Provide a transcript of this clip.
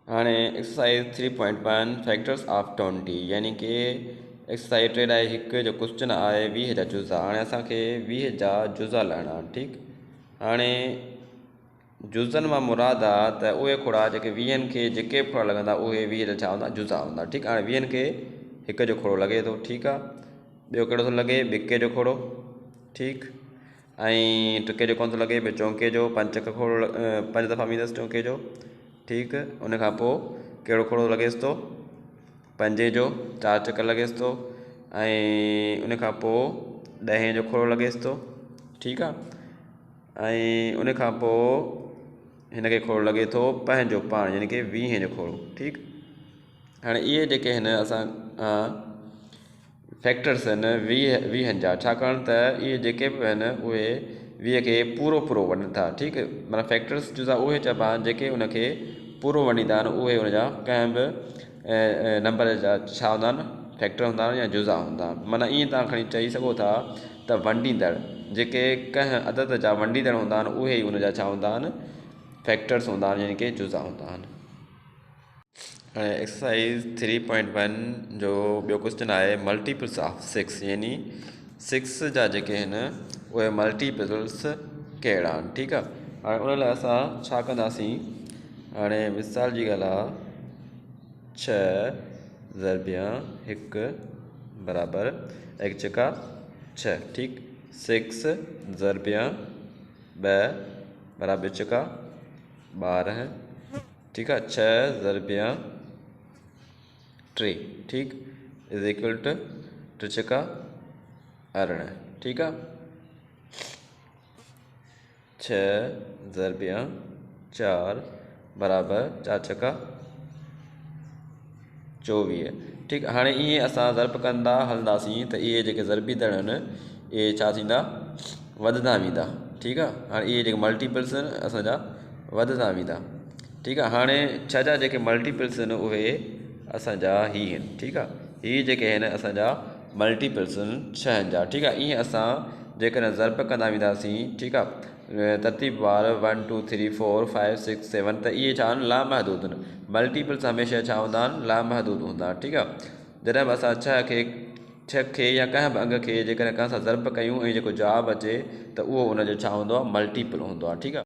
हाणे exercise 3.1 factors of 20 यानी कि एक्सरसाइज 3.1 जो क्वेश्चन आहे 20 जा जुज़ा। हाणे असांखे 20 जा जुज़ा लहणा आहिनि। ठीकु, हाणे जुज़नि मां मुराद आहे त उहे खोड़ा जेके 20 खे जेके खोड़ा लॻंदा उहे 20 जा छा हूंदा, जुज़ा हूंदा। ठीकु, हाणे 20 खे हिक जो खोड़ो लॻे थो। ठीकु आहे, ॿियो कहिड़ो थो लॻे, ॿिके जो खोड़ो। ठीकु, ऐं टिके जो कोन थो लॻे, ॿियो चौके जो, पंज खोड़ो 5 दफ़ा ईंदसि चौके जो। ठीकु, उन खां पोइ कहिड़ो खोड़ो लॻेसि थो, पंजे जो 4 चकर लॻेसि थो, ऐं उन खां पोइ 10 जो खोड़ो लॻेसि थो। ठीकु आहे, ऐं उन खां पोइ हिन खे खोड़ो लॻे थो पंहिंजो पाण यानी कि 20 जो खोड़ो। ठीकु, हाणे इहे जेके आहिनि असां फैक्टर्स आहिनि 20 जा, छाकाणि त इहे जेके बि आहिनि उहे 20 खे पूरो वञनि था। ठीकु, माना फैक्टर्स जुज़ा उहे चइबा आहिनि जेके उनखे पूरो वञींदा आहिनि, उहे उनजा कंहिं बि नंबर जा छा हूंदा आहिनि, फैक्टर हूंदा आहिनि या जुज़ा हूंदा आहिनि। माना ईअं तव्हां खणी चई सघो था त वंडींदड़ जेके कंहिं अदद जा वंडींदड़ हूंदा आहिनि उहे ई उनजा छा हूंदा आहिनि, फैक्टर्स हूंदा आहिनि यानी कि जुज़ा हूंदा आहिनि। हाणे एक्सरसाइज 3.1 जो ॿियो क्वेश्चन आहे मल्टीपल्स ऑफ 6 यानी 6 जा जेके आहिनि उहे मल्टीपल्स कहिड़ा आहिनि। ठीकु आहे, हाणे उन लाइ असां छा कंदासीं, हाणे मिसाल जी ॻाल्हि आहे 6 ज़रबिया 1 बराबरि 1 चका 6। ठीकु, 6 ज़रबिया 2 बराबरि 2 चका 12। ठीकु आहे, 6 ज़रबिया 3। ठीकु, इज़ इक्वल टू 3 चका 18। ठीकु आहे, 6 ज़रबिया 4 बराबरि 4 चका 24। ठीकु, हाणे ईअं असां ज़रब कंदा हलंदासीं त इहे जेके ज़रबी दड़ आहिनि इहे छा थींदा, वधंदा वेंदा। ठीकु आहे, हाणे इहे जेके मल्टीपल्स आहिनि असांजा वधंदा वेंदा। ठीकु आहे, हाणे 6 जा जेके मल्टीपल्स आहिनि उहे असांजा ही आहिनि। ठीकु आहे, हीअ जेके आहिनि असांजा मल्टीपल्स आहिनि 6 जा। ठीकु आहे, ईअं असां जेकॾहिं ज़रब कंदा वेंदासीं, ठीकु आहे, तरतीब वार 1 2 3 4 5 6 7 त इहे छा आहिनि, लामहदूद आहिनि। मल्टीपल्स हमेशह छा हूंदा आहिनि, लामहदूद हूंदा आहिनि। ठीकु आहे, जॾहिं बि असां 6 खे या कंहिं बि अंग खे जेकॾहिं कंहिं सां ज़रब कयूं ऐं जेको जवाबु अचे त उहो उनजो छा हूंदो आहे, मल्टीपल हूंदो आहे। ठीकु आहे।